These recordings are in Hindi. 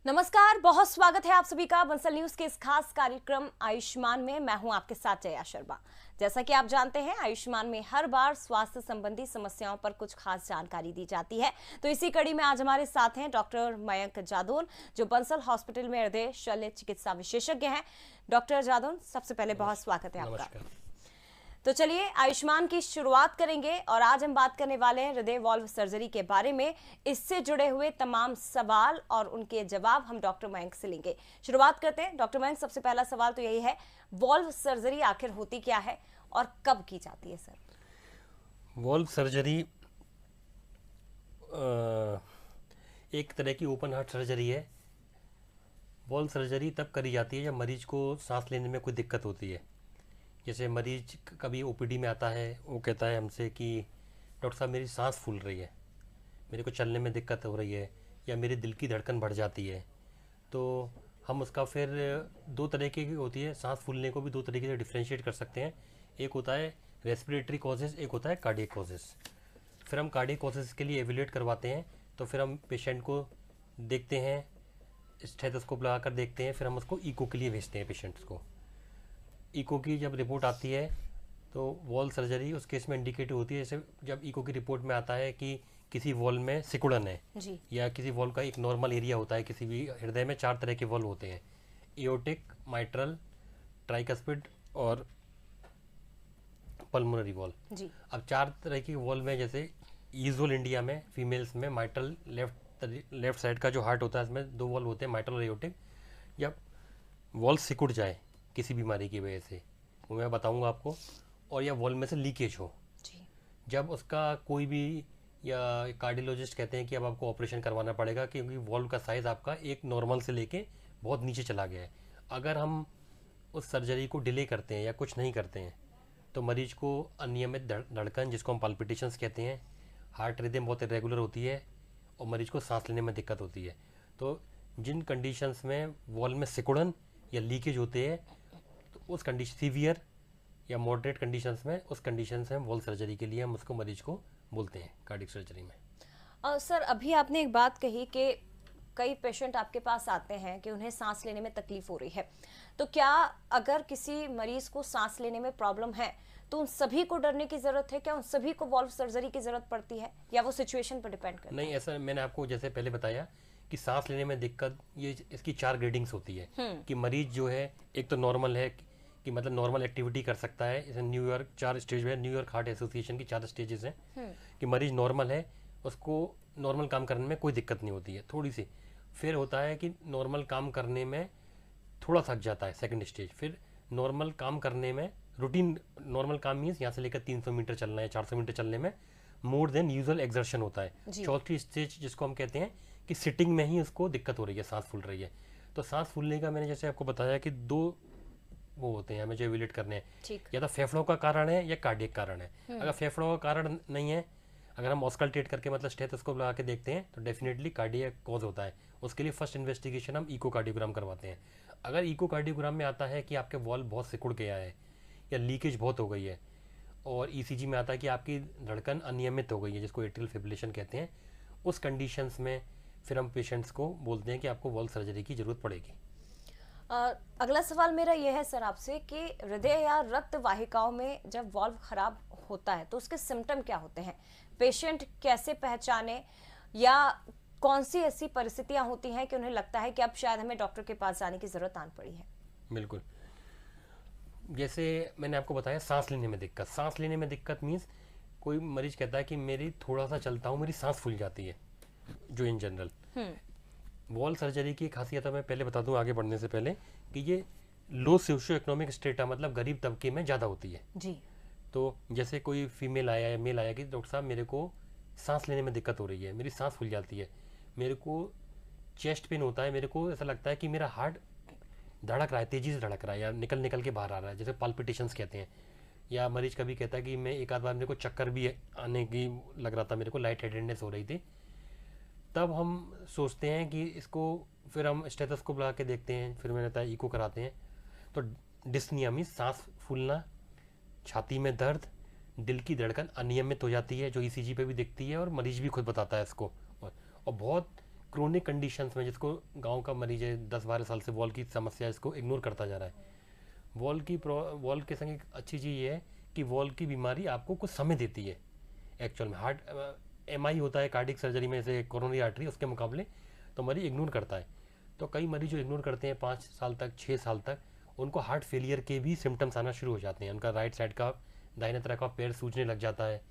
नमस्कार, बहुत स्वागत है आप सभी का बंसल न्यूज के इस खास कार्यक्रम आयुष्मान में। मैं हूं आपके साथ जया शर्मा। जैसा कि आप जानते हैं, आयुष्मान में हर बार स्वास्थ्य संबंधी समस्याओं पर कुछ खास जानकारी दी जाती है। तो इसी कड़ी में आज हमारे साथ हैं डॉक्टर मयंक जादौन, जो बंसल हॉस्पिटल में हृदय शल्य चिकित्सा विशेषज्ञ हैं। डॉक्टर जादौन, सबसे पहले बहुत स्वागत है आपका। तो चलिए आयुष्मान की शुरुआत करेंगे और आज हम बात करने वाले हैं हृदय वॉल्व सर्जरी के बारे में। इससे जुड़े हुए तमाम सवाल और उनके जवाब हम डॉक्टर मयंक से लेंगे। शुरुआत करते हैं डॉक्टर मयंक। सबसे पहला सवाल तो यही है, वॉल्व सर्जरी आखिर होती क्या है और कब की जाती है सर? वॉल्व सर्जरी एक तरह की ओपन हार्ट सर्जरी है। वॉल्व सर्जरी तब करी जाती है जब मरीज को सांस लेने में कोई दिक्कत होती है। जैसे मरीज कभी ओपीडी में आता है, वो कहता है हमसे कि डॉक्टर साहब मेरी सांस फूल रही है, मेरे को चलने में दिक्कत हो रही है, या मेरे दिल की धड़कन बढ़ जाती है। तो हम उसका फिर दो तरीके की होती है, सांस फूलने को भी दो तरीके से डिफ्रेंशिएट कर सकते हैं। एक होता है रेस्पिरेटरी कॉजेज़, एक होता है कार्डियक कॉजेज़। फिर हम कार्डियक कॉजेज़ के लिए एवेल्यूएट करवाते हैं। तो फिर हम पेशेंट को देखते हैं, स्टेथोस्कोप लगा कर देखते हैं, फिर हम उसको इको के लिए भेजते हैं पेशेंट्स को। इको की जब रिपोर्ट आती है तो वॉल्व सर्जरी उस केस में इंडिकेटिव होती है। जैसे जब इको की रिपोर्ट में आता है कि किसी वॉल्व में सिकुड़न है जी। या किसी वॉल्व का एक नॉर्मल एरिया होता है। किसी भी हृदय में 4 तरह के वॉल्व होते हैं, एओर्टिक, माइट्रल, ट्राइकस्पिड और पल्मोनरी वॉल्व। जी। अब 4 तरह की वॉल्व में, जैसे यूजुअल इंडिया में फीमेल्स में माइट्रल लेफ्ट साइड का जो हार्ट होता है, इसमें 2 वॉल्व होते हैं, माइट्रल और एओर्टिक। जब वॉल्व सिकुड़ जाए किसी बीमारी की वजह से, वो मैं बताऊंगा आपको, और या वॉल्व में से लीकेज हो, जी। जब उसका कोई भी, या कार्डियोलॉजिस्ट कहते हैं कि अब आपको ऑपरेशन करवाना पड़ेगा क्योंकि वॉल्व का साइज़ आपका एक नॉर्मल से लेके बहुत नीचे चला गया है। अगर हम उस सर्जरी को डिले करते हैं या कुछ नहीं करते हैं तो मरीज को अनियमित धड़कन, जिसको हम पाल्पिटेशंस कहते हैं, हार्ट रिदम बहुत इरेगुलर होती है और मरीज को सांस लेने में दिक्कत होती है। तो जिन कंडीशंस में वॉल्व में सिकुड़न या लीकेज होते हैं, तो उस कंडीशन, सीवियर या मॉडरेट कंडीशंस में, उस कंडीशन से हम वॉल्व सर्जरी के लिए हम उसको मरीज को बोलते हैं कार्डियक सर्जरी में। सर, अभी आपने एक बात कही कि कई पेशेंट आपके पास आते हैं कि उन्हें सांस लेने में तकलीफ हो रही है। तो क्या अगर किसी मरीज को सांस लेने में प्रॉब्लम है तो उन सभी को डरने की जरूरत है? क्या उन सभी को वॉल्व सर्जरी की जरूरत पड़ती है या वो सिचुएशन पर डिपेंड करता है? नहीं, ऐसा मैंने आपको जैसे पहले बताया कि सांस लेने में दिक्कत, ये इसकी 4 ग्रेडिंग्स होती है। कि मरीज जो है, एक तो नॉर्मल है कि मतलब नॉर्मल एक्टिविटी कर सकता है। जैसे न्यूयॉर्क 4 स्टेज है, न्यूयॉर्क हार्ट एसोसिएशन की 4 स्टेजेस हैं कि मरीज नॉर्मल है, उसको नॉर्मल काम करने में कोई दिक्कत नहीं होती है थोड़ी सी। फिर होता है कि नॉर्मल काम करने में थोड़ा थक जाता है, सेकंड स्टेज। फिर नॉर्मल काम करने में, रूटीन नॉर्मल काम मीन्स यहाँ से लेकर 300 मीटर चलना है, 400 मीटर चलने में मोर देन यूजुअल एक्सर्शन होता है। चौथी स्टेज जिसको हम कहते हैं कि सिटिंग में ही उसको दिक्कत हो रही है, सांस फूल रही है। तो सांस फूलने का मैंने जैसे आपको बताया कि 2 वो होते हैं हमें जो एवेल्यूएट करने हैं, या तो फेफड़ों का कारण है या कार्डियक कारण है। अगर फेफड़ों का कारण नहीं है, अगर हम ऑस्कल्टेट करके मतलब स्टेथोस्कोप लगा के देखते हैं, तो डेफिनेटली कार्डियक कॉज होता है। उसके लिए फर्स्ट इन्वेस्टिगेशन हम इकोकार्डियोग्राम करवाते हैं। अगर इकोकार्डियोग्राम में आता है कि आपके वॉल्व बहुत सिकुड़ गया है या लीकेज बहुत हो गई है, और ईसीजी में आता है कि आपकी धड़कन अनियमित हो गई है, जिसको एट्रियल फिब्रिलेशन कहते हैं, उस कंडीशंस में फिर हम पेशेंट्स को बोलते हैं कि आपको वॉल्व सर्जरी की ज़रूरत पड़ेगी। अगला सवाल मेरा यह है सर आपसे कि हृदय या रक्त वाहिकाओं में जब वॉल्व खराब होता है तो उसके सिम्टम क्या होते हैं? पेशेंट कैसे पहचाने, या कौन सी ऐसी परिस्थितियां होती हैं कि उन्हें लगता है कि अब शायद हमें डॉक्टर के पास जाने की जरूरत आन पड़ी है? बिल्कुल, जैसे मैंने आपको बताया सांस लेने में दिक्कत। सांस लेने में दिक्कत मीन्स कोई मरीज कहता है कि मेरी थोड़ा सा चलता हूँ, मेरी सांस फूल जाती है, जो इन जनरल। वॉल्व सर्जरी की खासियत मैं पहले बता दूं आगे बढ़ने से पहले, कि ये लो सोशियो इकोनॉमिक स्टेटा, मतलब गरीब तबके में ज़्यादा होती है। जी। तो जैसे कोई फीमेल आया या मेल आया कि डॉक्टर साहब मेरे को सांस लेने में दिक्कत हो रही है, मेरी सांस फूल जाती है, मेरे को चेस्ट पेन होता है, मेरे को ऐसा लगता है कि मेरा हार्ट धड़क रहा है, तेज़ी से धड़क रहा है, या निकल निकल के बाहर आ रहा है, जैसे पाल्पिटेशंस कहते हैं। या मरीज कभी कहता है कि मैं एक आध बार मेरे को चक्कर भी आने की लग रहा था, मेरे को लाइट हेडेडनेस हो रही थी। तब हम सोचते हैं कि इसको, फिर हम स्टेथोस्कोप लगा के देखते हैं, फिर मैंने बताया इको कराते हैं। तो डिस्निया मीन्स सांस फूलना, छाती में दर्द, दिल की धड़कन अनियमित हो जाती है, जो ईसीजी पे भी दिखती है और मरीज भी खुद बताता है इसको। और बहुत क्रोनिक कंडीशंस में, जिसको गांव का मरीज है 10-12 साल से वॉल की समस्या, इसको इग्नोर करता जा रहा है। वॉल के संग एक अच्छी चीज़ ये है कि वॉल की बीमारी आपको कुछ समय देती है। एक्चुअल में हार्ट एमआई होता है कार्डियक सर्जरी में, जैसे कोरोनरी आर्टरी, उसके मुकाबले तो मरीज इग्नोर करता है। तो कई मरीज जो इग्नोर करते हैं 5 साल तक, 6 साल तक, उनको हार्ट फेलियर के भी सिम्टम्स आना शुरू हो जाते हैं। उनका राइट साइड का, दाहिने तरफ का पैर सूजने लग जाता है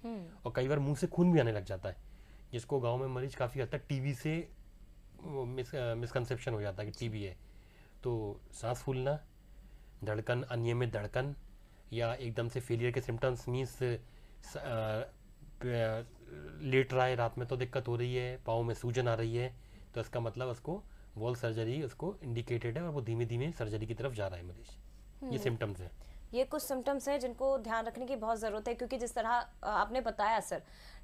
और कई बार मुंह से खून भी आने लग जाता है, जिसको गांव में मरीज काफ़ी हद तक टीबी से मिसकंसेप्शन हो जाता है कि टीबी है। तो सांस फूलना, धड़कन, अनियमित धड़कन, या एकदम से फेलियर के सिम्टम्स मीन्स लेट रहा है रात में तो दिक्कत हो रही है, पाँव में सूजन आ रही है, तो इसका मतलब उसको वॉल सर्जरी उसको इंडिकेटेड है और वो धीमे धीमे सर्जरी की तरफ जा रहा है मरीज। ये सिम्टम्स हैं। ये कुछ सिम्टम्स हैं जिनको ध्यान रखने की बहुत ज़रूरत है, क्योंकि जिस तरह आपने बताया सर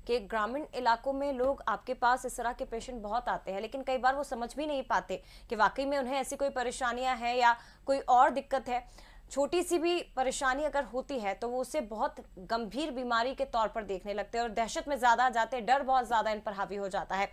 कि ग्रामीण इलाकों में लोग आपके पास इस तरह के पेशेंट बहुत आते हैं, लेकिन कई बार वो समझ भी नहीं पाते कि वाकई में उन्हें ऐसी कोई परेशानियां हैं या कोई और दिक्कत है। छोटी सी भी परेशानी अगर होती है तो वो उसे बहुत गंभीर बीमारी के तौर पर देखने लगते हैं और दहशत में ज़्यादा आ जाते हैं, डर बहुत ज़्यादा इन पर हावी हो जाता है।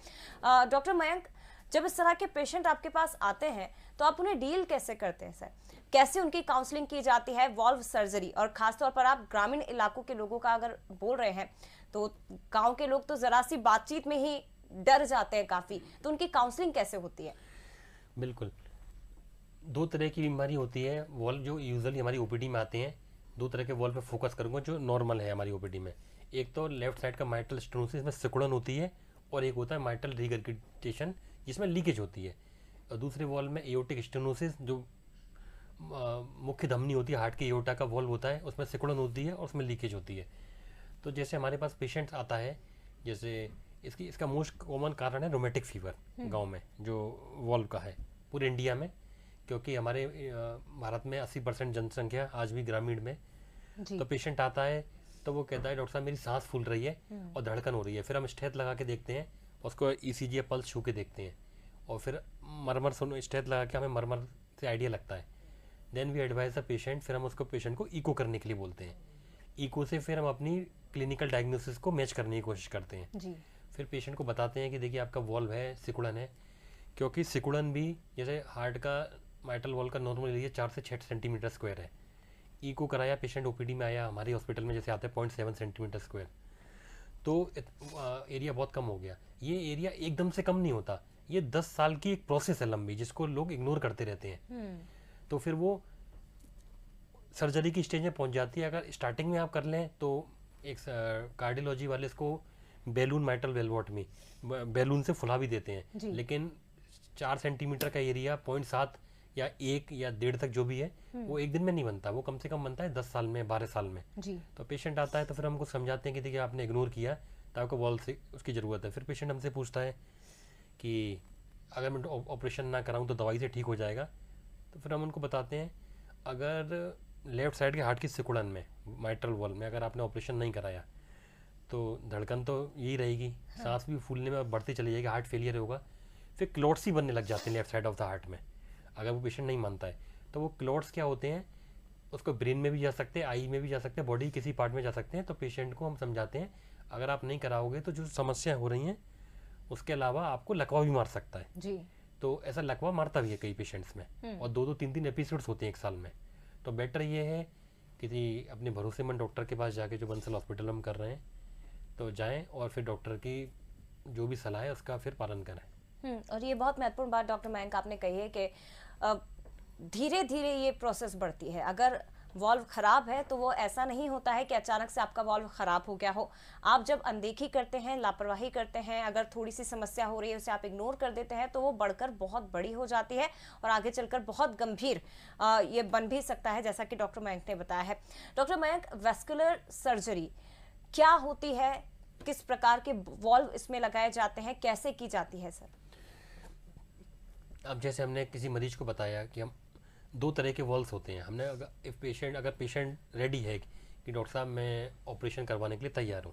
डॉक्टर मयंक, जब इस तरह के पेशेंट आपके पास आते हैं तो आप उन्हें डील कैसे करते हैं सर? कैसे उनकी काउंसलिंग की जाती है वॉल्व सर्जरी, और खासतौर पर आप ग्रामीण इलाकों के लोगों का अगर बोल रहे हैं तो गांव के लोग तो जरा सी बातचीत में ही डर जाते हैं काफी, तो उनकी काउंसलिंग कैसे होती है? बिल्कुल, 2 तरह की बीमारी होती है वॉल्व जो यूजुअली हमारी ओपीडी में आते हैं। 2 तरह के वॉल्व पे फोकस करूंगा जो नॉर्मल है हमारी ओपीडी में। एक तो लेफ्ट साइड का माइटल स्टेनोसिस में सिकुड़न होती है, और एक होता है माइटल रिगर्गिटेशन जिसमें लीकेज होती है। और दूसरे वॉल्व में एओर्टिक स्टेनोसिस, जो मुख्य धमनी होती है हार्ट के, एओर्टा का वॉल्व होता है, उसमें सिकुड़न होती है और उसमें लीकेज होती है। तो जैसे हमारे पास पेशेंट्स आता है, जैसे इसका मोस्ट कॉमन कारण है रोमेटिक फीवर गांव में, जो वॉल्व का है पूरे इंडिया में, क्योंकि हमारे भारत में 80% जनसंख्या आज भी ग्रामीण में। तो पेशेंट आता है तो वो कहता है डॉक्टर साहब मेरी सांस फूल रही है और धड़कन हो रही है। फिर हम स्टेथ लगा के देखते हैं, उसको ईसीजी या पल्स छू के देखते हैं, और फिर मरमर सुन स्टेथ लगा के हमें मरमर से आइडिया लगता है। Then we advise the patient, फिर हम उसको पेशेंट को इको करने के लिए बोलते हैं। इको से फिर हम अपनी क्लिनिकल डायग्नोसिस को मैच करने की कोशिश करते हैं जी। फिर पेशेंट को बताते हैं कि देखिए आपका वॉल्व है, सिकुड़न है, क्योंकि सिकुड़न भी जैसे हार्ट का माइटल वॉल का नॉर्मल एरिया 4 से 6 सेंटीमीटर स्क्वायर है। इको कराया, पेशेंट ओपीडी में आया, हमारे हॉस्पिटल में जैसे आते हैं 0.7 सेंटीमीटर स्क्वायर, तो एरिया बहुत कम हो गया। ये एरिया एकदम से कम नहीं होता, ये 10 साल की एक प्रोसेस है लंबी, जिसको लोग इग्नोर करते रहते हैं। तो फिर वो सर्जरी की स्टेज में पहुंच जाती है। अगर स्टार्टिंग में आप कर लें तो एक कार्डियोलॉजी वाले इसको बैलून माइटल वेलवॉटमी, बैलून से फुला भी देते हैं, लेकिन 4 सेंटीमीटर का एरिया 0.7 या 1 या 1.5 तक जो भी है वो एक दिन में नहीं बनता, वो कम से कम बनता है 10 साल में, 12 साल में जी। तो पेशेंट आता है तो फिर हमको समझाते हैं कि देखिए आपने इग्नोर किया तो आपको वॉल से उसकी ज़रूरत है। फिर पेशेंट हमसे पूछता है कि अगर मैं ऑपरेशन ना कराऊँ तो दवाई से ठीक हो जाएगा। तो फिर हम उनको बताते हैं अगर लेफ्ट साइड के हार्ट की सिकुड़न में, माइट्रल वॉल में अगर आपने ऑपरेशन नहीं कराया तो धड़कन तो यही रहेगी, सांस भी फूलने में बढ़ती चली जाएगी, हार्ट फेलियर होगा, फिर क्लॉट्स ही बनने लग जाते हैं left side of the heart में। अगर वो पेशेंट नहीं मानता है तो वो क्लॉट्स क्या होते हैं, उसको ब्रेन में भी जा सकते हैं, आई में भी जा सकते हैं, बॉडी किसी पार्ट में जा सकते हैं। तो पेशेंट को हम समझाते हैं अगर आप नहीं कराओगे तो जो समस्या हो रही हैं उसके अलावा आपको लकवा भी मार सकता है जी। तो ऐसा लकवा मारता भी है कई पेशेंट्स में, और 2-2, 3-3 एपिसोड्स होते हैं एक साल में। तो बेटर ये है किसी अपने भरोसेमंद डॉक्टर के पास जाके, जो बंसल हॉस्पिटल हम कर रहे हैं, तो जाएं और फिर डॉक्टर की जो भी सलाह है उसका फिर पालन करें। और ये बहुत महत्वपूर्ण बात डॉक्टर मयंक आपने कही है कि धीरे धीरे ये प्रोसेस बढ़ती है। अगर वॉल्व खराब है तो वो ऐसा नहीं होता है कि अचानक से आपका वॉल्व खराब हो गया हो। आप जब अनदेखी करते हैं, लापरवाही करते हैं, अगर थोड़ी सी समस्या हो रही है उसे आप इग्नोर कर देते हैं तो वो बढ़कर बहुत बड़ी हो जाती है और आगे चलकर बहुत गंभीर ये बन भी सकता है, जैसा कि डॉक्टर मयंक ने बताया है। डॉक्टर मयंक, वैस्कुलर सर्जरी क्या होती है, किस प्रकार के वॉल्व इसमें लगाए जाते हैं, कैसे की जाती है सर? अब जैसे हमने किसी मरीज को बताया कि हम 2 तरह के वॉल्व्स होते हैं, हमने अगर पेशेंट रेडी है कि डॉक्टर साहब मैं ऑपरेशन करवाने के लिए तैयार हूँ,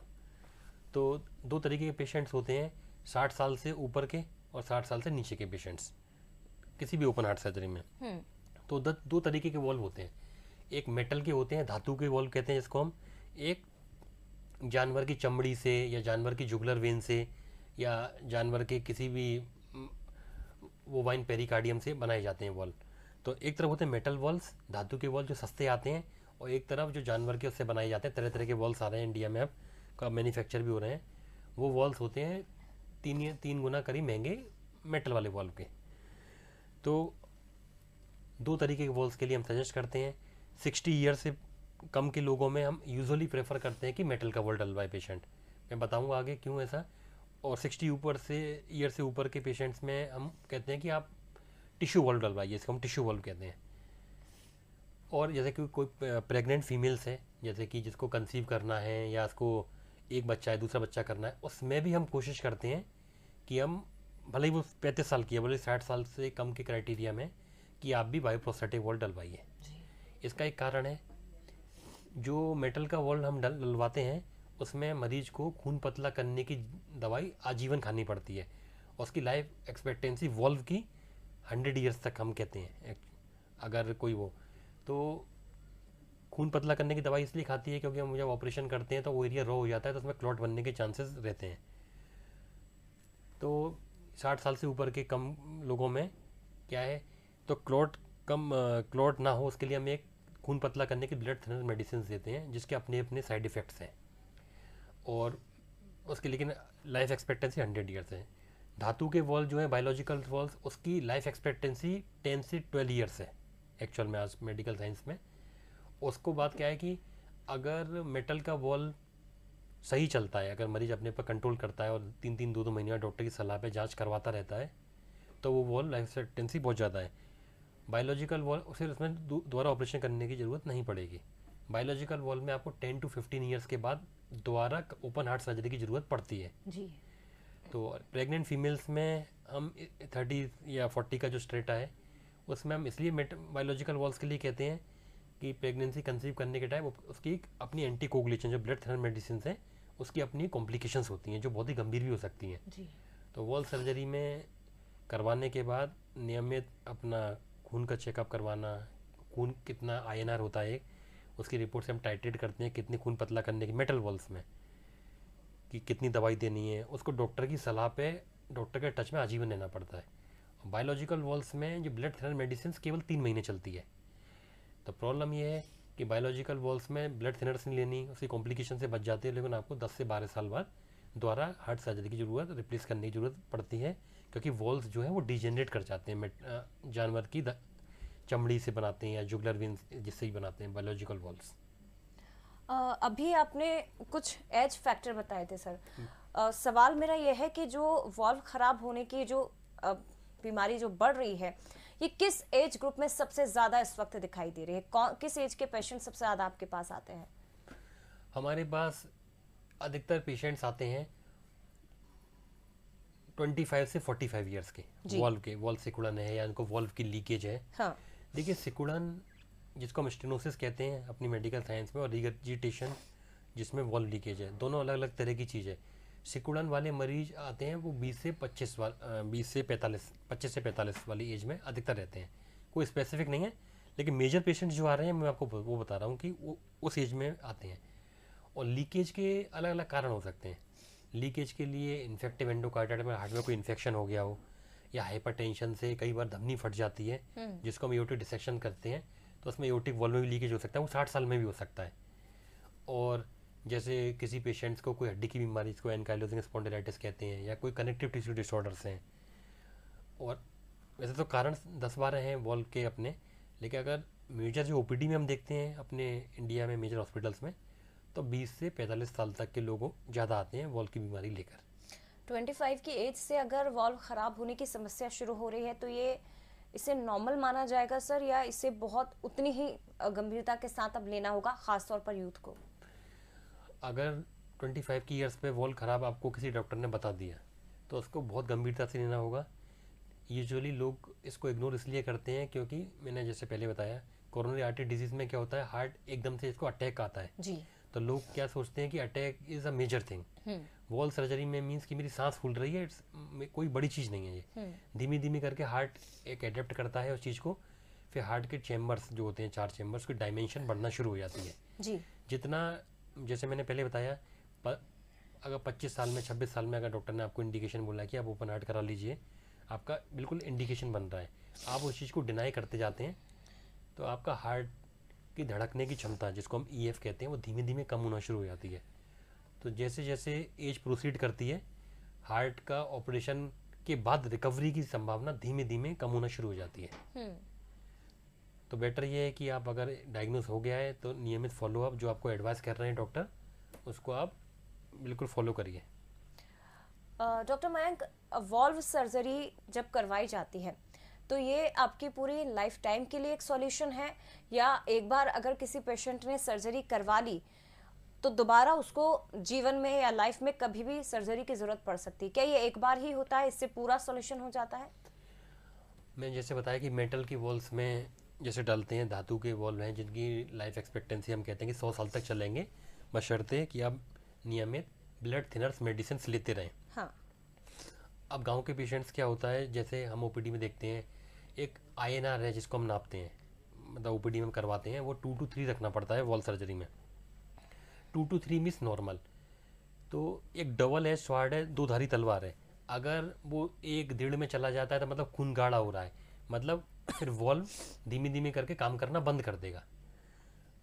तो 2 तरीके के पेशेंट्स होते हैं, 60 साल से ऊपर के और 60 साल से नीचे के पेशेंट्स किसी भी ओपन हार्ट सर्जरी में। तो 2 तरीके के वॉल्व होते हैं, एक मेटल के होते हैं, धातु के वॉल्व कहते हैं जिसको हम, एक जानवर की चमड़ी से या जानवर की जुगुलर वेन से या जानवर के किसी भी वो वाइन पेरिकार्डियम से बनाए जाते हैं वॉल्व। तो एक तरफ होते हैं मेटल वॉल्व्स, धातु के वॉल्व जो सस्ते आते हैं, और एक तरफ जो जानवर के उससे बनाए जाते हैं, तरह तरह के वॉल्व्स आ रहे हैं इंडिया में अब, का मैन्युफैक्चर भी हो रहे हैं। वो वॉल्व्स होते हैं तीन गुना करीब महंगे मेटल वाले वॉल्व के। तो दो तरीके के वॉल्व्स के लिए हम सजेस्ट करते हैं। 60 ईयर से कम के लोगों में हम यूजुअली प्रेफर करते हैं कि मेटल का वॉल्व डलवाए पेशेंट। मैं बताऊंगा आगे क्यों ऐसा। और 60 ऊपर से ईयर से ऊपर के पेशेंट्स में हम कहते हैं कि आप टिश्यू वॉल्व डलवाइए, इसको हम टिश्यू वॉल्व कहते हैं। और जैसे कि कोई प्रेग्नेंट फीमेल्स है, जैसे कि जिसको कंसीव करना है या उसको एक बच्चा है दूसरा बच्चा करना है, उसमें भी हम कोशिश करते हैं कि हम भले ही वो 35 साल की है, भले 60 साल से कम के क्राइटेरिया में, कि आप भी बायोप्रोस्थेटिक वॉल्व डलवाइए। इसका एक कारण है, जो मेटल का वॉल्व हम डलवाते हैं उसमें मरीज को खून पतला करने की दवाई आजीवन खानी पड़ती है, और उसकी लाइफ एक्सपेक्टेंसी वॉल्व की 100 ईयर्स तक हम कहते हैं। अगर कोई वो तो खून पतला करने की दवाई इसलिए खाती है क्योंकि हम जब ऑपरेशन करते हैं तो वो एरिया रॉ हो जाता है, तो उसमें क्लॉट बनने के चांसेस रहते हैं। तो 60 साल से ऊपर के कम लोगों में क्या है, तो क्लॉट ना हो उसके लिए हम एक खून पतला करने की ब्लड थिनर मेडिसिन देते हैं, जिसके अपने अपने साइड इफ़ेक्ट्स हैं, और उसकी लेकिन लाइफ एक्सपेक्टेंसी 100 ईयर्स है। धातु के वॉल्व जो है बायोलॉजिकल वॉल्व, उसकी लाइफ एक्सपेक्टेंसी 10 से 12 ईयर्स है एक्चुअल में आज मेडिकल साइंस में। उसको बात क्या है कि अगर मेटल का वॉल्व सही चलता है, अगर मरीज अपने पर कंट्रोल करता है और 3-3 2-2 महीने डॉक्टर की सलाह पे जांच करवाता रहता है, तो वो वॉल्व लाइफ एक्सपेक्टेंसी बहुत ज़्यादा है। बायोलॉजिकल वॉल्व उसे उसमें दोबारा ऑपरेशन करने की ज़रूरत नहीं पड़ेगी। बायोलॉजिकल वॉल्व में आपको 10 to 15 ईयर्स के बाद दोबारा ओपन हार्ट सर्जरी की ज़रूरत पड़ती है जी। तो प्रेग्नेंट फीमेल्स में हम 30 या 40 का जो स्ट्रेटा है, उसमें हम इसलिए बायोलॉजिकल वॉल्व्स के लिए कहते हैं कि प्रेगनेंसी कंसीव करने के टाइम उसकी अपनी एंटी कोगुलेशन जो ब्लड थिनर मेडिसिन है, उसकी अपनी कॉम्प्लिकेशंस होती हैं जो बहुत ही गंभीर भी हो सकती हैं जी। तो वॉल्व सर्जरी में करवाने के बाद नियमित अपना खून का चेकअप करवाना, खून कितना INR होता है उसकी रिपोर्ट से हम टाइट्रेट करते हैं कितनी खून पतला करने की मेटल वॉल्व्स में, कि कितनी दवाई देनी है, उसको डॉक्टर की सलाह पे डॉक्टर के टच में आजीवन रहना पड़ता है। बायोलॉजिकल वॉल्व्स में जो ब्लड थिनर मेडिसिन केवल 3 महीने चलती है। तो प्रॉब्लम ये है कि बायोलॉजिकल वॉल्व्स में ब्लड थिनर्स नहीं लेनी, उसकी कॉम्प्लिकेशन से बच जाती है, लेकिन आपको 10 से 12 साल बाद दोबारा हार्ट सर्जरी की ज़रूरत, रिप्लेस करने की ज़रूरत पड़ती है, क्योंकि वॉल्व्स जो है वो डिजेनरेट कर जाते हैं, जानवर की चमड़ी से बनाते हैं या जुगलर वेन्स जिससे ही बनाते हैं बायोलॉजिकल वॉल्व्स। अभी आपने कुछ एज फैक्टर बताए थे सर। सवाल मेरा यह है कि जो वॉल्व खराब होने की जो बीमारी जो बढ़ रही है, ये किस एज ग्रुप में सबसे ज्यादा इस वक्त दिखाई दे रही है? किस एज के पेशेंट सबसे ज्यादा आपके पास आते हैं? हमारे पास अधिकतर पेशेंट्स आते हैं 25 से 45 ईयर्स के, वॉल्व सिकुड़न है या उनको वॉल्व की लीकेज है। हाँ। देखिए सिकुड़न जिसको हम स्टेनोसिस कहते हैं अपनी मेडिकल साइंस में, और रिगर्जिटेशन जिसमें वॉल्व लीकेज है, दोनों अलग अलग तरह की चीज़ है। सिकुड़न वाले मरीज आते हैं वो 20 से 45 वाली एज में अधिकतर रहते हैं, कोई स्पेसिफिक नहीं है, लेकिन मेजर पेशेंट जो आ रहे हैं मैं आपको वो बता रहा हूँ कि वो उस एज में आते हैं। और लीकेज के अलग अलग कारण हो सकते हैं। लीकेज के लिए इन्फेक्टिव एंडोकार्डाइटिस में हार्ट में कोई इन्फेक्शन हो गया हो, या हाइपरटेंशन से कई बार धमनी फट जाती है जिसको हम एओर्टिक डिसेक्शन करते हैं, तो उसमें एओर्टिक वॉल्व में भी लीकेज हो सकता है, वो 60 साल में भी हो सकता है। और जैसे किसी पेशेंट्स को कोई हड्डी की बीमारी जिसको एनकाइलोजिंग स्पॉन्डिलाइटिस कहते हैं, या कोई कनेक्टिव टिश्यू डिसऑर्डर्स हैं, और वैसे तो कारण 10-12 हैं वॉल्व के अपने, लेकिन अगर मेजर जो OPD में हम देखते हैं अपने इंडिया में मेजर हॉस्पिटल्स में, तो 20 से 45 साल तक के लोगों ज़्यादा आते हैं वॉल्व की बीमारी लेकर। 25 की एज से अगर वॉल्व खराब होने की समस्या शुरू हो रही है तो ये इसे नॉर्मल माना जाएगा सर, या इसे बहुत उतनी ही गंभीरता के साथ अब लेना होगा, खासतौर पर यूथ को? अगर 25 की ईयर्स पे वॉल्व ख़राब आपको किसी डॉक्टर ने बता दिया तो उसको बहुत गंभीरता से लेना होगा। यूजुअली लोग इसको इग्नोर इसलिए करते हैं क्योंकि मैंने जैसे पहले बताया, कोरोनरी आर्टरी डिजीज़ में क्या होता है, हार्ट एकदम से इसको अटैक आता है जी। तो लोग क्या सोचते हैं कि attack is a major thing. Valve surgery में मीन्स कि मेरी सांस फूल रही है, कोई बड़ी चीज़ नहीं है ये। धीमी धीमी करके हार्ट एक एडेप्ट करता है उस चीज़ को, फिर हार्ट के चैम्बर्स जो होते हैं 4 चैम्बर्स की डायमेंशन बढ़ना शुरू हो जाती है जी। जितना, जैसे मैंने पहले बताया, अगर 25 साल में 26 साल में अगर डॉक्टर ने आपको इंडिकेशन बोला कि आप ओपन हार्ट करा लीजिए, आपका बिल्कुल इंडिकेशन बन रहा है, आप उस चीज़ को डिनाई करते जाते हैं, तो आपका हार्ट की धड़कने की क्षमता, जिसको हम ईएफ कहते हैं, वो धीमे धीमे कम होना शुरू हो जाती है। तो जैसे जैसे एज प्रोसीड करती है, हार्ट का ऑपरेशन के बाद रिकवरी की संभावना धीमे धीमे कम होना शुरू हो जाती है। तो बेटर ये है कि आप अगर डायग्नोस हो गया है तो नियमित फॉलोअप, जो आपको एडवाइस कर रहे हैं डॉक्टर, उसको आप बिल्कुल फॉलो करिए। डॉक्टर मयंक, वॉल्व सर्जरी जब करवाई जाती है तो ये आपकी पूरी लाइफ टाइम के लिए एक सॉल्यूशन है, या एक बार अगर किसी पेशेंट ने सर्जरी करवा ली तो दोबारा उसको जीवन में या लाइफ में कभी भी सर्जरी की जरूरत पड़ सकती है? क्या ये एक बार ही होता है, इससे पूरा सॉल्यूशन हो जाता है? मैं जैसे बताया कि मेटल की वॉल्स में जैसे डालते हैं, धातु के वॉल्व हैं जिनकी लाइफ एक्सपेक्टेंसी हम कहते हैं कि 100 साल तक चलेंगे, बशर्ते कि आप नियमित ब्लड थिनर्स मेडिसिन लेते रहें। हाँ। अब गांव के पेशेंट्स क्या होता है, जैसे हम ओपीडी में देखते हैं, एक आईएनआर है जिसको हम नापते हैं, मतलब ओपीडी में करवाते हैं, वो 2 to 3 रखना पड़ता है वॉल सर्जरी में। 2 to 3 मीन्स नॉर्मल। तो एक डबल एज स्वॉर्ड है, दो धारी तलवार है, अगर वो 1-1.5 में चला जाता है तो मतलब खून गाढ़ा हो रहा है, मतलब फिर वॉल्व धीमे धीमे करके काम करना बंद कर देगा,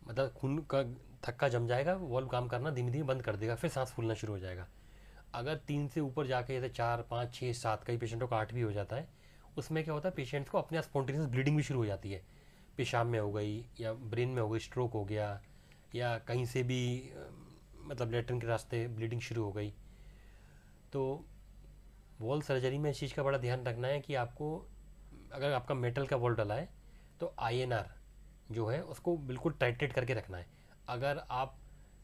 मतलब खून का थक्का जम जाएगा, वॉल्व काम करना धीमे धीमे बंद कर देगा, फिर सांस फूलना शुरू हो जाएगा। अगर 3 से ऊपर जाके जैसे 4, 5, 6, 7, कई पेशेंटों का 8 भी हो जाता है, उसमें क्या होता है, पेशेंट्स को अपने आप स्पॉन्टेनियस ब्लीडिंग भी शुरू हो जाती है, पेशाब में हो गई या ब्रेन में हो गई, स्ट्रोक हो गया, या कहीं से भी मतलब लेटरिन के रास्ते ब्लीडिंग शुरू हो गई। तो वॉल सर्जरी में इस चीज़ का बड़ा ध्यान रखना है कि आपको, अगर आपका मेटल का वॉल डला है तो आईएनआर जो है उसको बिल्कुल टाइटेड करके रखना है। अगर आप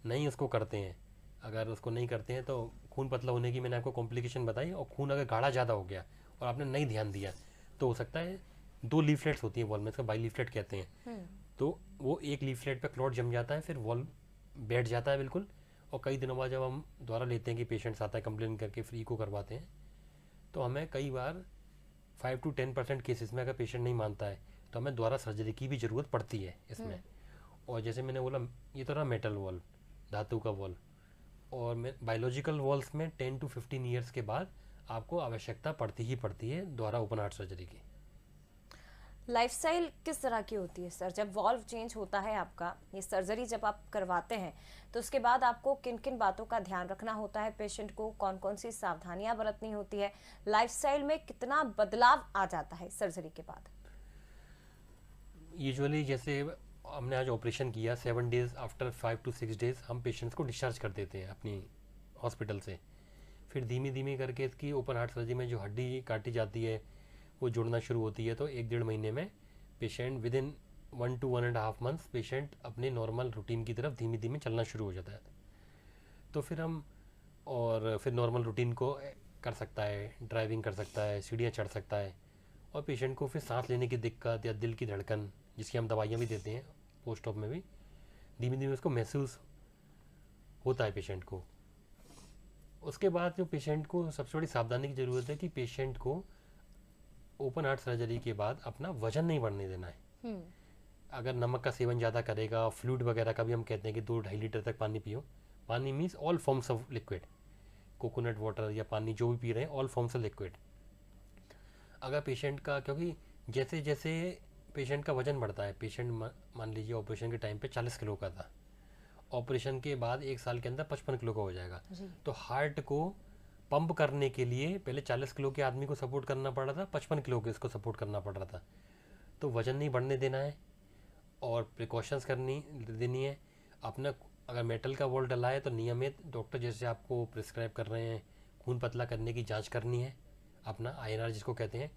नहीं उसको करते हैं, अगर उसको नहीं करते हैं तो खून पतला होने की मैंने आपको कॉम्प्लिकेशन बताई, और खून अगर गाढ़ा ज़्यादा हो गया और आपने नहीं ध्यान दिया तो हो सकता है 2 लीफलेट्स होती हैं वॉल में, इसको बाई लीफलेट कहते हैं, तो वो एक लीफलेट पे क्लॉट जम जाता है, फिर वॉल बैठ जाता है बिल्कुल। और कई दिनों बाद जब हम दोबारा लेते हैं कि पेशेंट्स आता है कंप्लेन करके, फ्री को करवाते हैं, तो हमें कई बार 5 to 10% केसेस में अगर पेशेंट नहीं मानता है तो हमें दोबारा सर्जरी की भी ज़रूरत पड़ती है इसमें। और जैसे मैंने बोला, ये तो रहा मेटल वॉल, धातु का वॉल, और बायोलॉजिकल वॉल्स में 10 to 15 ईयर्स के बाद आपको आवश्यकता पड़ती ही पड़ती है दोबारा ओपन हार्ट सर्जरी की। लाइफस्टाइल किस तरह की होती है सर, जब वॉल्व चेंज होता है आपका, ये सर्जरी जब आप करवाते हैं तो उसके बाद आपको किन किन बातों का ध्यान रखना होता है, पेशेंट को कौन कौन सी सावधानियां बरतनी होती है, लाइफस्टाइल में कितना बदलाव आ जाता है सर्जरी के बाद? यूजुअली जैसे हमने आज ऑपरेशन किया, 7 डेज आफ्टर 5 to 6 डेज हम पेशेंट्स को डिस्चार्ज कर देते हैं अपनी हॉस्पिटल से। फिर धीमे धीमे करके इसकी ओपन हार्ट सर्जरी में जो हड्डी काटी जाती है वो जुड़ना शुरू होती है, तो 1-1.5 महीने में patient within 1 to 1.5 months patient अपने नॉर्मल रूटीन की तरफ धीमे धीमे चलना शुरू हो जाता है। तो फिर हम, और फिर नॉर्मल रूटीन को कर सकता है, ड्राइविंग कर सकता है, सीढ़ियाँ चढ़ सकता है, और पेशेंट को फिर सांस लेने की दिक्कत या दिल की धड़कन, जिसकी हम दवाइयाँ भी देते हैं पोस्ट ऑप में भी, धीमे धीमे उसको महसूस होता है पेशेंट को। उसके बाद जो पेशेंट को सबसे बड़ी सावधानी की ज़रूरत है कि पेशेंट को ओपन हार्ट सर्जरी के बाद अपना वजन नहीं बढ़ने देना है। अगर नमक का सेवन ज़्यादा करेगा, फ्लूइड वगैरह का भी हम कहते हैं कि 2-2.5 लीटर तक पानी पियो, पानी means all forms of liquid, coconut water या पानी जो भी पी रहे हैं, ऑल फॉर्म्स ऑफ लिक्विड। अगर पेशेंट का, क्योंकि जैसे जैसे पेशेंट का वजन बढ़ता है, पेशेंट मान लीजिए ऑपरेशन के टाइम पे 40 किलो का था, ऑपरेशन के बाद 1 साल के अंदर 55 किलो का हो जाएगा, तो हार्ट को पंप करने के लिए पहले 40 किलो के आदमी को सपोर्ट करना पड़ रहा था, 55 किलो के इसको सपोर्ट करना पड़ रहा था। तो वजन नहीं बढ़ने देना है और प्रिकॉशंस करनी देनी है अपना। अगर मेटल का वॉल डला है तो नियमित डॉक्टर जैसे आपको प्रिस्क्राइब कर रहे हैं, खून पतला करने की जांच करनी है, अपना आईएनआर जिसको कहते हैं,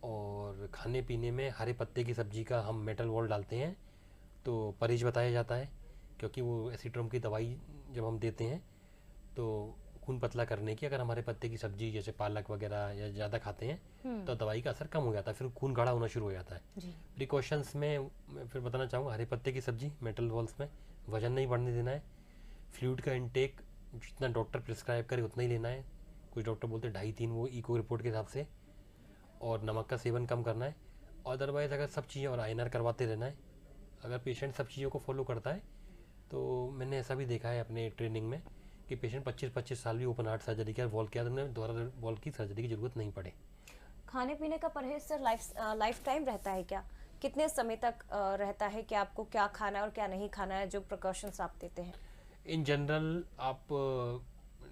और खाने पीने में हरे पत्ते की सब्जी का हम मेटल वॉल डालते हैं तो परहेज बताया जाता है, क्योंकि वो एसीट्रोम की दवाई जब हम देते हैं तो खून पतला करने की, अगर हमारे पत्ते की सब्जी जैसे पालक वगैरह या ज़्यादा खाते हैं तो दवाई का असर कम हो जाता है, फिर खून गाढ़ा होना शुरू हो जाता है। प्रिकॉशंस में मैं फिर बताना चाहूँगा, हरे पत्ते की सब्जी मेटल वॉल्स में, वजन नहीं बढ़ने देना है, फ्लूइड का इनटेक जितना डॉक्टर प्रिस्क्राइब करे उतना ही लेना है, कुछ डॉक्टर बोलते हैं 2.5-3 वो इको रिपोर्ट के हिसाब से, और नमक का सेवन कम करना है। अदरवाइज़ अगर सब चीज़ें, और आईएनआर करवाते रहना है, अगर पेशेंट सब चीज़ों को फॉलो करता है तो मैंने ऐसा भी देखा है अपने ट्रेनिंग में कि पेशेंट 25-25 साल भी ओपन हार्ट सर्जरी के वॉल के बाद उन्हें दोबारा वॉल की सर्जरी की ज़रूरत नहीं पड़े। खाने पीने का परहेज सर लाइफ टाइम रहता है क्या? कितने समय तक रहता है कि आपको क्या खाना है और क्या नहीं खाना है, जो प्रिकॉशंस आप देते हैं? इन जनरल आप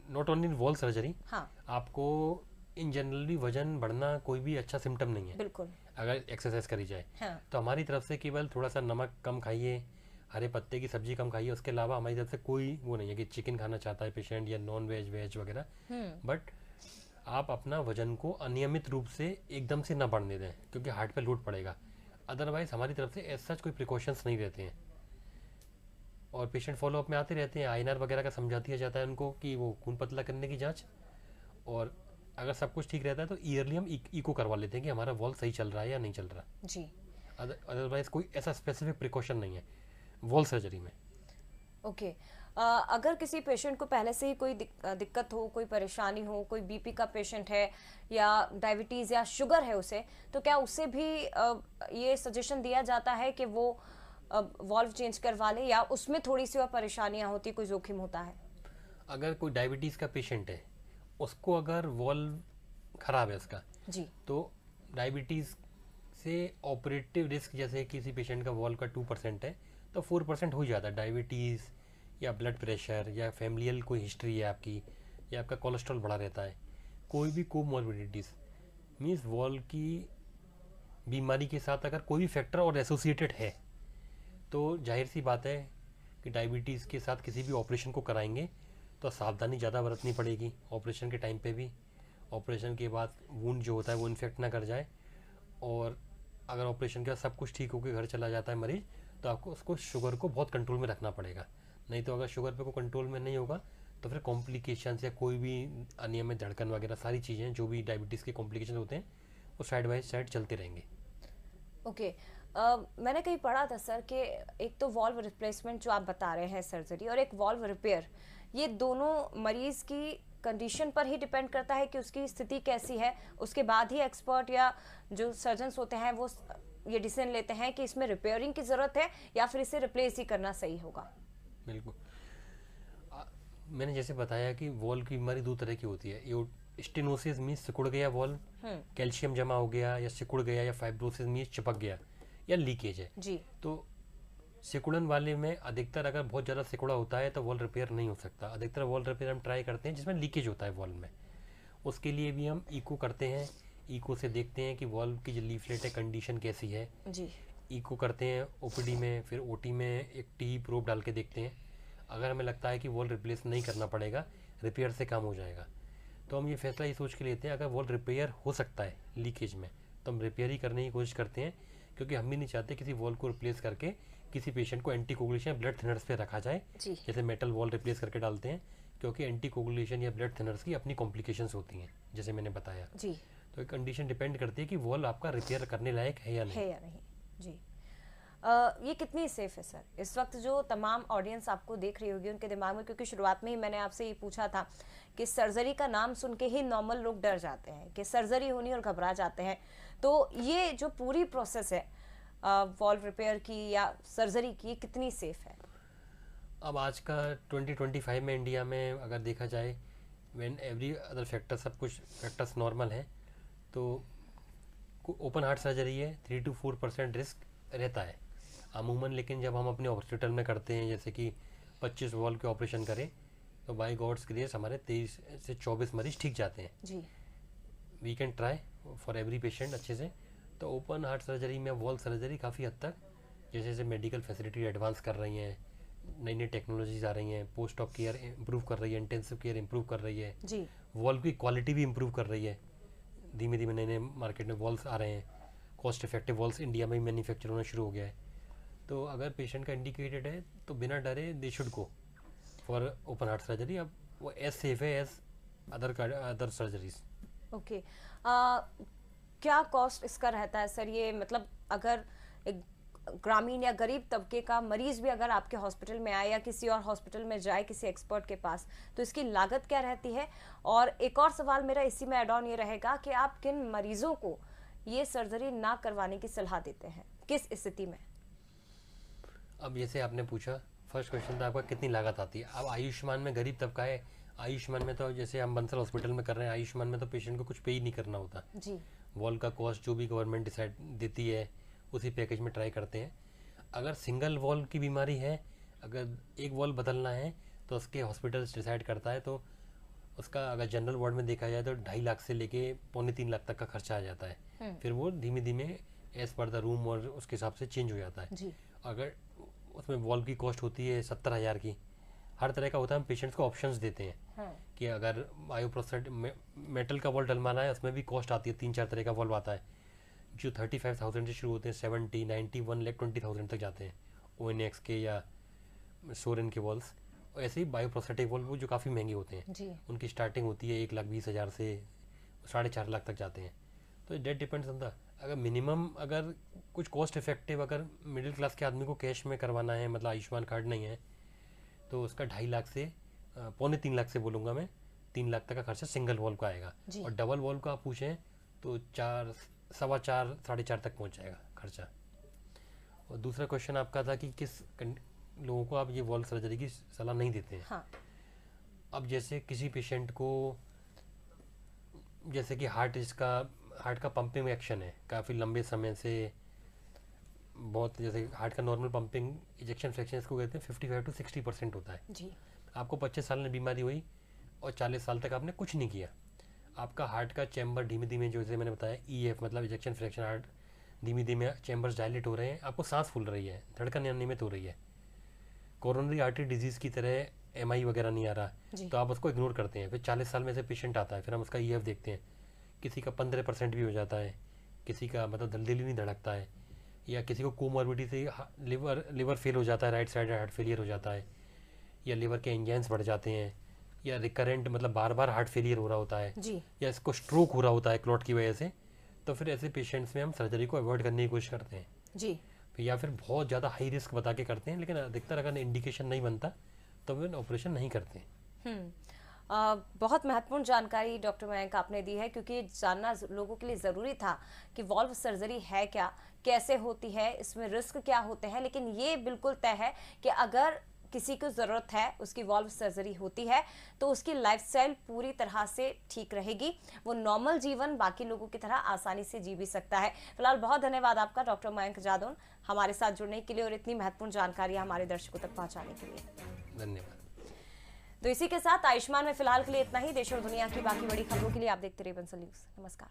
not only in wall surgery, हाँ, आपको इन जनरली वजन बढ़ना कोई भी अच्छा सिम्टम नहीं है बिल्कुल। अगर एक्सरसाइज करी जाए। हाँ, तो हमारी तरफ से केवल थोड़ा सा नमक कम खाइए, हरे पत्ते की सब्जी कम खाइए, उसके अलावा हमारी तरफ से कोई वो नहीं है कि चिकन खाना चाहता है पेशेंट या नॉन वेज वेज वगैरह। बट आप अपना वजन को अनियमित रूप से एकदम से ना बढ़ने दें, क्योंकि हार्ट पे लोड पड़ेगा। अदरवाइज हमारी तरफ से एज सच कोई प्रिकॉशंस नहीं रहते हैं, और पेशेंट फॉलोअप में आते रहते हैं। आईएनआर वगैरह का समझा दिया जाता है उनको कि वो खून पतला करने की जांच, और अगर सब कुछ ठीक रहता है तो ईयरली हम इको करवा लेते हैं कि हमारा वॉल सही चल रहा है या नहीं चल रहा। जी। अदरवाइज कोई ऐसा स्पेसिफिक प्रिकॉशन नहीं है वॉल सर्जरी में। ओके। अगर किसी पेशेंट को पहले से ही कोई दिक्कत हो, कोई परेशानी हो, कोई बीपी का पेशेंट है या डायबिटीज़ या शुगर है उसे, तो क्या उसे भी ये सजेशन दिया जाता है कि वो वॉल्व चेंज करवा ले, या उसमें थोड़ी सी और परेशानियां होती, कोई जोखिम होता है? अगर कोई डायबिटीज़ का पेशेंट है, उसको अगर वॉल्व खराब है उसका, जी। तो डायबिटीज़ से ऑपरेटिव रिस्क, जैसे किसी पेशेंट का वॉल्व का 2% है तो 4% हो जाता है। डायबिटीज़ या ब्लड प्रेशर या फैमिलियल कोई हिस्ट्री है आपकी, या आपका कोलेस्ट्रॉल बढ़ा रहता है, कोई भी कोमॉर्बिडिटीज़ मीन्स वॉल्व की बीमारी के साथ अगर कोई भी फैक्टर और एसोसिएटेड है, तो जाहिर सी बात है कि डायबिटीज़ के साथ किसी भी ऑपरेशन को कराएंगे तो सावधानी ज़्यादा बरतनी पड़ेगी ऑपरेशन के टाइम पे भी। ऑपरेशन के बाद वूंड जो होता है वो इन्फेक्ट ना कर जाए, और अगर ऑपरेशन के बाद सब कुछ ठीक होकर घर चला जाता है मरीज़, तो आपको उसको शुगर को बहुत कंट्रोल में रखना पड़ेगा। नहीं तो अगर शुगर पे को कंट्रोल में नहीं होगा तो फिर कॉम्प्लिकेशंस या कोई भी अनियमित धड़कन वगैरह सारी चीज़ें जो भी डायबिटीज़ के कॉम्प्लिकेशन होते हैं वो साइड बाय साइड चलते रहेंगे। ओके। मैंने कहीं पढ़ा था सर कि एक तो वॉल्व रिप्लेसमेंट जो आप बता रहे हैं सर्जरी, और एक वॉल्व रिपेयर, ये दोनों मरीज की कंडीशन पर ही डिपेंड करता है कि उसकी स्थिति कैसी है, उसके बाद ही एक्सपर्ट या जो सर्जन्स होते हैं वो ये डिसीजन लेते हैं कि इसमें रिपेयरिंग की ज़रूरत है या फिर इसे रिप्लेस ही करना सही होगा। बिल्कुल। मैंने जैसे बताया कि वॉल्व की बीमारी दो तरह की होती है। ये स्टेनोसिस मीन्स सिकुड़ गया वॉल्व, कैल्शियम जमा हो गया या सिकुड़ गया, या फाइब्रोसिस मीन्स चिपक गया या लीकेज है। जी। तो सिकुड़न वाले में अधिकतर अगर बहुत ज़्यादा सिकुड़ा होता है तो वॉल रिपेयर नहीं हो सकता। अधिकतर वॉल रिपेयर हम ट्राई करते हैं जिसमें लीकेज होता है वॉल में, उसके लिए भी हम इको करते हैं। इको से देखते हैं कि वॉल्व की जो लीफलेट है कंडीशन कैसी है। जी। इको करते हैं ओपीडी में, फिर ओटी में एक टी प्रोब डाल के देखते हैं। अगर हमें लगता है कि वॉल रिप्लेस नहीं करना पड़ेगा, रिपेयर से काम हो जाएगा, तो हम ये फैसला ये सोच के लेते हैं अगर वॉल रिपेयर हो सकता है लीकेज में तो हम रिपेयर ही करने की कोशिश करते हैं, क्योंकि हम भी नहीं चाहते किसी वॉल को रिप्लेस करके किसी पेशेंट को एंटीकोगुलेशन या ब्लड थिनर्स पे रखा जाए, जैसे मेटल वॉल रिप्लेस करके डालते हैं, क्योंकि एंटीकोगुलेशन या ब्लड थिनर्स की अपनी कॉम्प्लिकेशंस होती हैं जैसे मैंने बताया। जी। तो एक कंडीशन डिपेंड करती है कि वॉल आपका रिपेयर करने लायक है या नहीं। जी। ये कितनी सेफ है सर इस वक्त? जो तमाम ऑडियंस आपको देख रही होगी उनके दिमाग में, क्योंकि शुरुआत में ही मैंने आपसे ये पूछा था कि सर्जरी का नाम सुन के ही नॉर्मल लोग डर जाते हैं कि सर्जरी होनी और घबरा जाते हैं, तो ये जो पूरी प्रोसेस है वॉल्व रिपेयर की या सर्जरी की, कितनी सेफ है? अब आज का 2025 में इंडिया में अगर देखा जाए, व्हेन एवरी अदर फैक्टर सब कुछ फैक्टर्स नॉर्मल हैं, तो ओपन हार्ट सर्जरी है 3 to 4% रिस्क रहता है अमूमन। लेकिन जब हम अपने हॉस्पिटल में करते हैं, जैसे कि 25 वॉल्व के ऑपरेशन करें, तो बाय गॉड्स ग्रेस हमारे 23 से 24 मरीज ठीक जाते हैं। जी। We can try for every patient अच्छे से। तो ओपन हार्ट सर्जरी में वॉल्व सर्जरी काफ़ी हद तक जैसे जैसे मेडिकल फैसिलिटी एडवांस कर रही हैं, नई नई टेक्नोलॉजीज आ रही हैं, पोस्ट ऑफ केयर इंप्रूव कर रही है, इंटेंसिव केयर इंप्रूव कर रही है जी। वॉल्व की क्वालिटी भी इंप्रूव कर रही है। धीमे धीमे नए नए मार्केट में वॉल्व्स आ रहे हैं, कॉस्ट इफेक्टिव वॉल्व्स इंडिया में मैन्युफैक्चर होना शुरू हो गया है। तो अगर पेशेंट का इंडिकेटेड है तो बिना डरे they should go for open heart surgery. अब वो एज सेफ है एज अदर सर्जरीज। ओके। क्या कॉस्ट इसका रहता है सर? ये मतलब अगर एक ग्रामीण या गरीब तबके का मरीज भी अगर आपके हॉस्पिटल में आए या किसी और हॉस्पिटल में जाए किसी एक्सपर्ट के पास, तो इसकी लागत क्या रहती है? और एक और सवाल मेरा इसी में एड ऑन ये रहेगा कि आप किन मरीजों को ये सर्जरी ना करवाने की सलाह देते हैं, किस स्थिति में? अब जैसे आपने पूछा, फर्स्ट क्वेश्चन था आपका कितनी लागत आती है। अब आयुष्मान में गरीब तबका है, आयुष्मान में तो जैसे हम बंसल हॉस्पिटल में कर रहे हैं, आयुष्मान में तो पेशेंट को कुछ पे ही नहीं करना होता जी। वॉल का कॉस्ट जो भी गवर्नमेंट डिसाइड देती है उसी पैकेज में ट्राई करते हैं। अगर सिंगल वॉल की बीमारी है, अगर एक वॉल बदलना है तो उसके हॉस्पिटल डिसाइड करता है, तो उसका अगर जनरल वार्ड में देखा जाए तो 2.5 लाख से लेके 2.25 लाख तक का खर्चा आ जाता है। फिर वो धीमे धीमे एज पर द रूम और उसके हिसाब से चेंज हो जाता है जी। अगर उसमें वॉल की कॉस्ट होती है 70,000 की, हर तरह का होता है, हम पेशेंट्स को ऑप्शंस देते हैं कि अगर बायोप्रोस्थेटिक मेटल का वॉल डलवाना है उसमें भी कॉस्ट आती है, 3-4 तरह का वॉल आता है जो 35,000 से शुरू होते हैं, 70, 90, 1,20,000 तक जाते हैं ONX के या सोरेन के वॉल्स। और ऐसे ही बायोप्रोस्थेटिक वॉल वो जो काफ़ी महंगे होते हैं जी। उनकी स्टार्टिंग होती है 1,20,000 से 4.5 लाख तक जाते हैं। तो डेट डिपेंड्स ऑन द, अगर मिनिमम अगर कुछ कॉस्ट इफेक्टिव अगर मिडिल क्लास के आदमी को कैश में करवाना है, मतलब आयुष्मान कार्ड नहीं है, तो उसका 2.5 लाख से 2.25 लाख से बोलूँगा मैं, 3 लाख तक का खर्चा सिंगल वॉल का आएगा। और डबल वॉल का आप पूछें तो 4, 4.25, 4.5 तक पहुँच जाएगा खर्चा। और दूसरा क्वेश्चन आपका था कि किस लोगों को आप ये वॉल सर्जरी की सलाह नहीं देते हैं। हाँ। अब जैसे किसी पेशेंट को, जैसे कि हार्ट का पंपिंग एक्शन है काफ़ी लंबे समय से, बहुत, जैसे हार्ट का नॉर्मल पंपिंग इजेक्शन फ्रैक्शन इसको कहते हैं 55 to 60% होता है जी। आपको 25 साल में बीमारी हुई और 40 साल तक आपने कुछ नहीं किया, आपका हार्ट का चैम्बर धीमे धीमे, जो जैसे मैंने बताया EF मतलब इजेक्शन फ्रैक्शन, हार्ट धीमे धीमे चैम्बर्स डायलेट हो रहे हैं, आपको सांस फूल रही है, धड़कन अनियमित हो रही है, कोरोनरी आर्टरी डिजीज़ की तरह MI वगैरह नहीं आ रहा, तो आप उसको इग्नोर करते हैं। फिर 40 साल में से पेशेंट आता है, फिर हम उसका EF देखते हैं, किसी का 15% भी हो जाता है, किसी का मतलब दिल ही नहीं धड़कता है, या किसी को कोमॉर्बिडिटी से लिवर फेल हो जाता है, राइट साइड हार्ट फेलियर हो जाता है, या लिवर के एंजाइम्स बढ़ जाते हैं, या रिकरेंट मतलब बार बार हार्ट फेलियर हो रहा होता है जी। या इसको स्ट्रोक हो रहा होता है क्लॉट की वजह से, तो फिर ऐसे पेशेंट्स में हम सर्जरी को अवॉइड करने की कोशिश करते हैं जी। या फिर बहुत ज़्यादा हाई रिस्क बता के करते हैं, लेकिन अधिकतर अगर इंडिकेशन नहीं बनता तो फिर ऑपरेशन नहीं करते। बहुत महत्वपूर्ण जानकारी डॉक्टर मयंक आपने दी है, क्योंकि जानना लोगों के लिए ज़रूरी था कि वॉल्व सर्जरी है क्या, कैसे होती है, इसमें रिस्क क्या होते हैं। लेकिन ये बिल्कुल तय है कि अगर किसी को ज़रूरत है, उसकी वॉल्व सर्जरी होती है, तो उसकी लाइफस्टाइल पूरी तरह से ठीक रहेगी, वो नॉर्मल जीवन बाकी लोगों की तरह आसानी से जी भी सकता है। फिलहाल बहुत धन्यवाद आपका डॉक्टर मयंक जादौन, हमारे साथ जुड़ने के लिए और इतनी महत्वपूर्ण जानकारी हमारे दर्शकों तक पहुँचाने के लिए। धन्यवाद। तो इसी के साथ आयुष्मान में फिलहाल के लिए इतना ही। देश और दुनिया की बाकी बड़ी खबरों के लिए आप देखते रहिए बंसल न्यूज। नमस्कार।